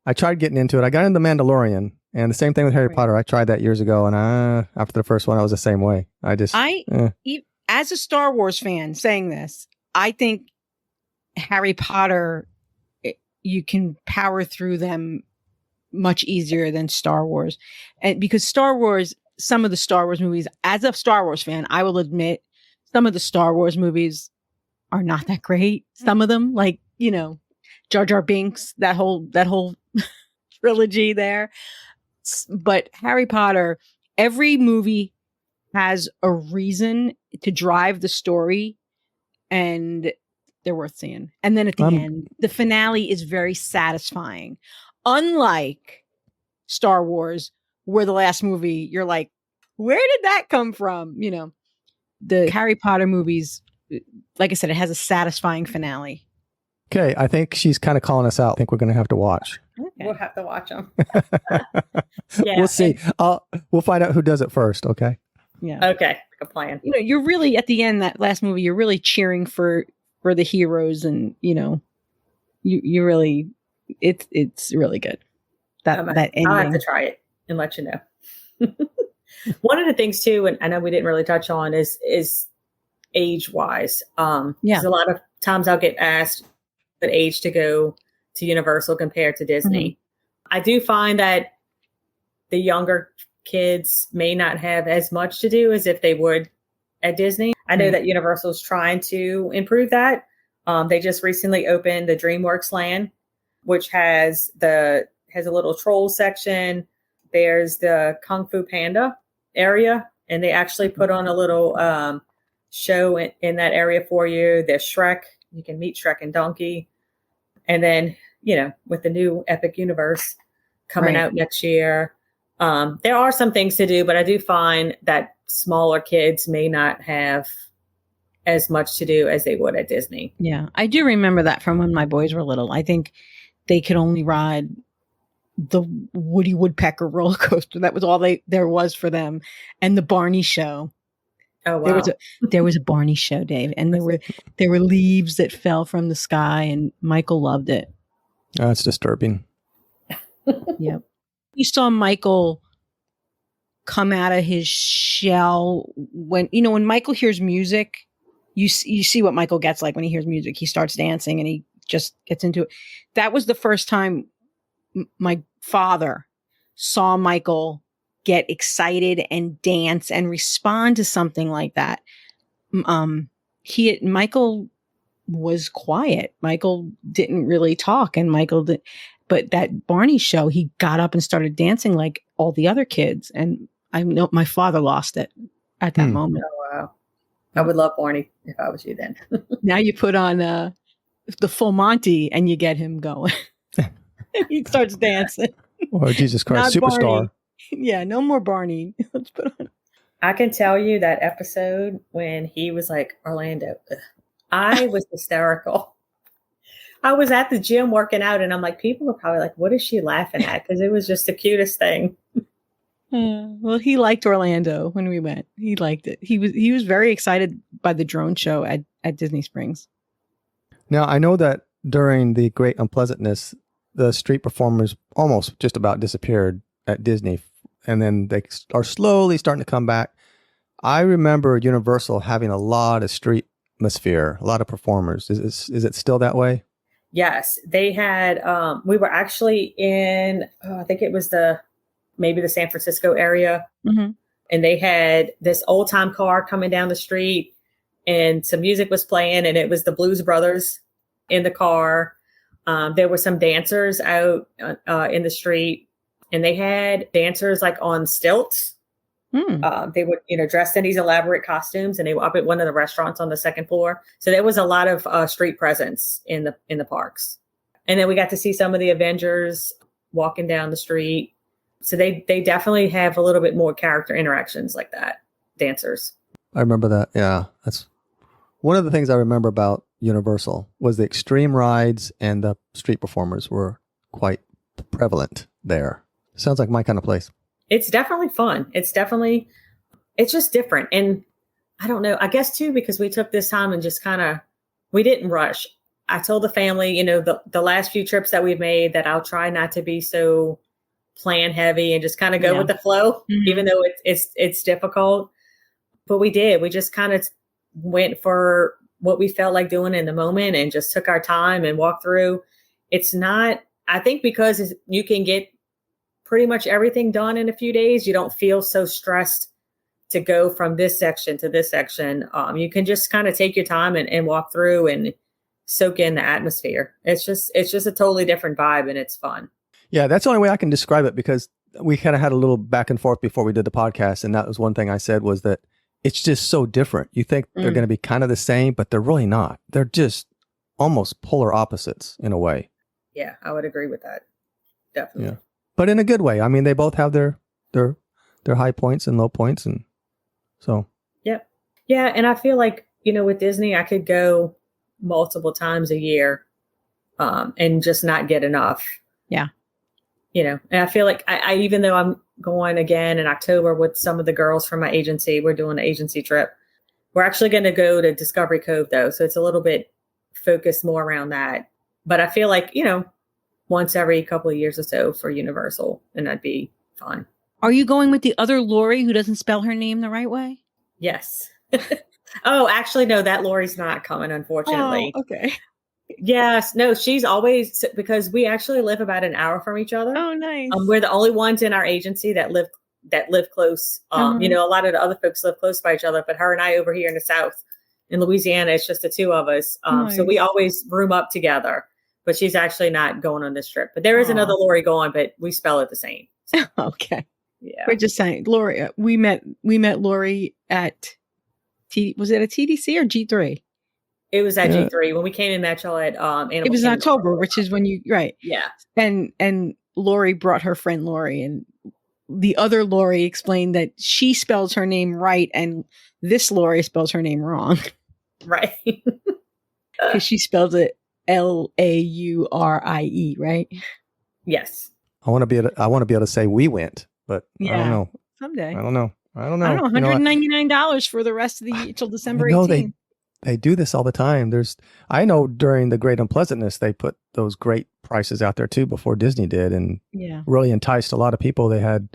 I tried getting into it. I got into The Mandalorian, and the same thing with Harry Potter. I tried that years ago, and after the first one, I was the same way. As a Star Wars fan saying this, I think Harry Potter, you can power through them much easier than Star Wars. And because Star Wars, some of the Star Wars movies, as a Star Wars fan, I will admit some of the Star Wars movies are not that great. Some of them, like, Jar Jar Binks, that whole trilogy there. But Harry Potter, every movie has a reason to drive the story, and they're worth seeing. And then at the end, the finale is very satisfying. Unlike Star Wars, where the last movie, you're like, where did that come from? The Harry Potter movies, like I said, it has a satisfying finale. Okay, I think she's kind of calling us out. I think we're going to have to watch. Okay. We'll have to watch them. We'll see. We'll find out who does it first, okay? Yeah. Okay, good plan. You're really, at the end, that last movie, you're really cheering for for the heroes, and you really, it's really good. That ending. I'll have to try it and let you know. One of the things too, and I know we didn't really touch on, is age wise. Because a lot of times I'll get asked what age to go to Universal compared to Disney. Mm-hmm. I do find that the younger kids may not have as much to do as if they would at Disney. I know that Universal's trying to improve that. They just recently opened the DreamWorks Land, which has a little troll section. There's the Kung Fu Panda area, and they actually put on a little show in that area for you. There's Shrek. You can meet Shrek and Donkey. And then, with the new Epic Universe coming out next year, there are some things to do, but I do find that smaller kids may not have as much to do as they would at Disney. Yeah, I do remember that from when my boys were little. I think they could only ride the Woody Woodpecker roller coaster. That was all there was for them. And the Barney show. Oh, wow. There was a Barney show, Dave. And there were leaves that fell from the sky, and Michael loved it. Oh, it's disturbing. Yeah. You saw Michael come out of his shell when Michael hears music, you see what Michael gets like when he hears music. He starts dancing and he just gets into it. That was the first time my father saw Michael get excited and dance and respond to something like that. Michael was quiet. Michael didn't really talk, and but that Barney show, he got up and started dancing like all the other kids. And I know my father lost it at that moment. Oh, wow. I would love Barney if I was you then. Now you put on the full Monty and you get him going. He starts dancing. Oh, Jesus Christ, Superstar. Barney. Yeah, no more Barney. Let's put on. I can tell you that episode when he was like, Orlando, I was hysterical. I was at the gym working out, and I'm like, people are probably like, what is she laughing at? Because it was just the cutest thing. Well, he liked Orlando when we went. He liked it. He was very excited by the drone show at Disney Springs. Now, I know that during the Great Unpleasantness, the street performers almost just about disappeared at Disney, and then they are slowly starting to come back. I remember Universal having a lot of street atmosphere, a lot of performers. Is it still that way? Yes, they had. We were actually in, I think it was maybe the San Francisco area, and they had this old time car coming down the street, and some music was playing, and it was the Blues Brothers in the car. There were some dancers out in the street, and they had dancers like on stilts. They were, dressed in these elaborate costumes, and they were up at one of the restaurants on the second floor. So there was a lot of street presence in the parks. And then we got to see some of the Avengers walking down the street. So they definitely have a little bit more character interactions like that. Dancers. I remember that. Yeah, that's one of the things I remember about Universal was the extreme rides, and the street performers were quite prevalent there. Sounds like my kind of place. It's definitely fun. It's just different. And I don't know, I guess too, because we took this time and just we didn't rush. I told the family, the last few trips that we've made, that I'll try not to be so plan heavy and just kind of go with the flow, even though it's difficult. But we did. We just kind of went for what we felt like doing in the moment and just took our time and walked through. It's not, I think, because you can get pretty much everything done in a few days, you don't feel so stressed to go from this section to this section. You can just kind of take your time and walk through and soak in the atmosphere. It's just a totally different vibe, and it's fun. Yeah, that's the only way I can describe it, because we kind of had a little back and forth before we did the podcast. And that was one thing I said, was that it's just so different. You think they're going to be kind of the same, but they're really not. They're just almost polar opposites in a way. Yeah, I would agree with that. Definitely. Yeah. But in a good way. I mean, they both have their high points and low points. And so. Yep. Yeah. And I feel like, with Disney, I could go multiple times a year and just not get enough. Yeah. And I feel like I even though I'm going again in October with some of the girls from my agency, we're doing an agency trip. We're actually going to go to Discovery Cove, though. So it's a little bit focus more around that. But I feel like, once every couple of years or so for Universal, and that'd be fun. Are you going with the other Lori who doesn't spell her name the right way? Yes. Oh, actually, no, that Lori's not coming, unfortunately. Oh, okay. Yes. No, she's always, because we actually live about an hour from each other. Oh, nice. We're the only ones in our agency that live close. A lot of the other folks live close by each other, but her and I over here in the South in Louisiana, it's just the two of us. Nice. So we always room up together, but she's actually not going on this trip. But there is another Lori going, but we spell it the same. So. Okay. Yeah. We're just saying, Lori, we met Lori at was it a TDC or G3? It was at G3 when we came and met y'all at it was in October, which is when you right. Yeah. And Lori brought her friend Lori, and the other Lori explained that she spells her name right and this Lori spells her name wrong. Right. Because she spelled it Laurie, right? Yes. I want to be able to say we went, but I don't know. Someday. I don't know. $199 for the rest of the year till December 18th. They do this all the time. I know during the Great Unpleasantness, they put those great prices out there too before Disney did, and really enticed a lot of people. They had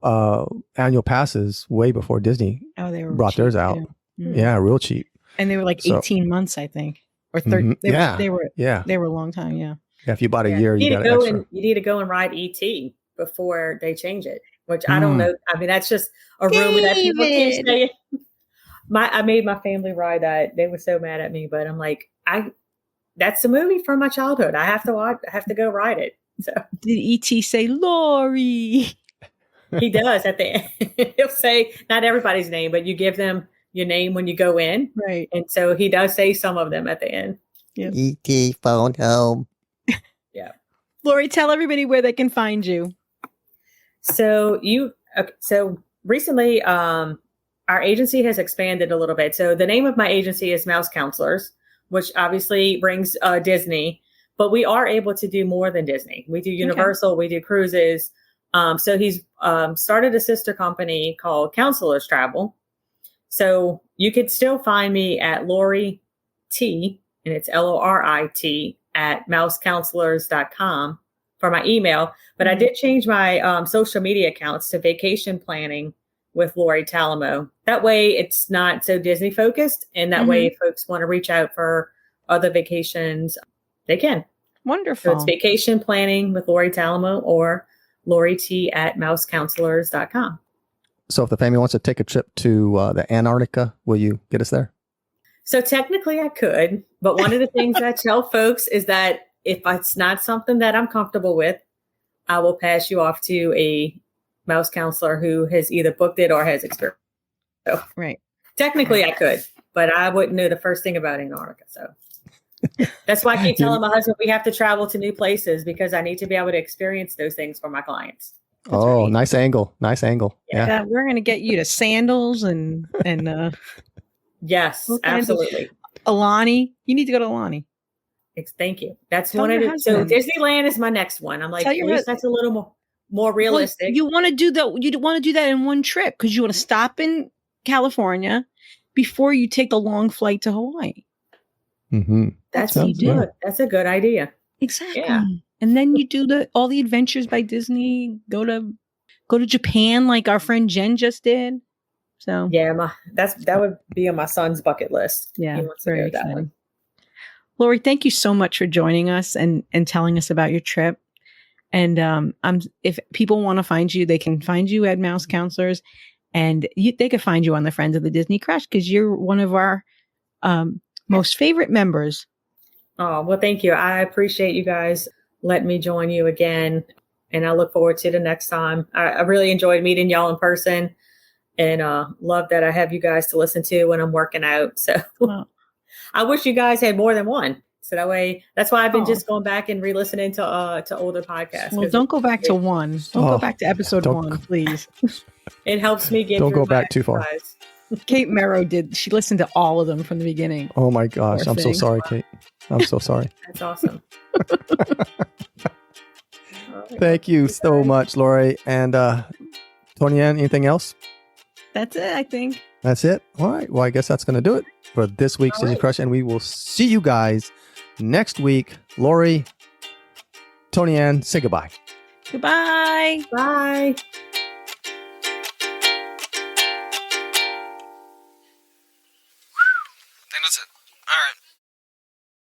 annual passes way before Disney they were brought theirs out. Mm-hmm. Yeah, real cheap. And they were like 18 months, I think, or 30. Mm-hmm. They were a long time. Yeah. Yeah. If you bought a year, you got you need to go and ride ET before they change it, which I don't know. I mean, that's just a rumor that people keep saying. I made my family ride that. They were so mad at me, but I'm like, that's the movie from my childhood. I have to watch. I have to go ride it. So did ET say Lori? He does at the end. He'll say not everybody's name, but you give them your name when you go in, right? And so he does say some of them at the end. Yes. ET phone home. Yeah. Lori, tell everybody where they can find you. So recently, our agency has expanded a little bit. So the name of my agency is Mouse Counselors, which obviously brings Disney, but we are able to do more than Disney. We do Universal, we do cruises. So he's started a sister company called Counselors Travel. So you could still find me at Lori T, and it's LORIT at mousecounselors.com for my email. But I did change my social media accounts to Vacation Planning with Lori Talamo. That way it's not so Disney focused. And that way if folks want to reach out for other vacations, they can. Wonderful. So it's Vacation Planning with Lori Talamo or Lori T at mousecounselors.com. So if the family wants to take a trip to the Antarctica, will you get us there? So technically I could, but one of the things I tell folks is that if it's not something that I'm comfortable with, I will pass you off to a mouse counselor who has either booked it or has experience. So technically I could, but I wouldn't know the first thing about Antarctica. So that's why I keep telling my husband we have to travel to new places because I need to be able to experience those things for my clients. That's right. Nice angle. Yeah. We're going to get you to sandals and yes, absolutely. Alani, you need to go to Alani. Thank you. That's one of it. So Disneyland is my next one. I'm like, at least that's a little more realistic. Well, you want to do that. You want to do that in one trip because you want to stop in California before you take the long flight to Hawaii. Mm-hmm. That's how you do it. That's a good idea. Exactly. Yeah. And then you do all the adventures by Disney. Go to Japan like our friend Jen just did. So yeah, that would be on my son's bucket list. Yeah, he wants to go that one. Lori, thank you so much for joining us and telling us about your trip. And if people want to find you, they can find you at Mouse Counselors, and they can find you on the Friends of the Disney Crush because you're one of our most favorite members. Oh, well, thank you. I appreciate you guys letting me join you again, and I look forward to the next time. I really enjoyed meeting y'all in person, and love that I have you guys to listen to when I'm working out. So. Wow. I wish you guys had more than one. So that way, that's why I've been just going back and re-listening to older podcasts. Well, don't go back to one. Don't go back to episode 1, please. It helps me get. Don't go back too far. Kate Merrow did. She listened to all of them from the beginning. Oh my gosh. I'm so sorry, Kate. I'm so sorry. That's awesome. Thank you so much, Lori. And Toni-Ann, anything else? That's it, I think. That's it. All right. Well, I guess that's going to do it for this week's All Disney right. Crush. And we will see you guys next week. Lori, Toni-Ann, say goodbye. Goodbye. Bye.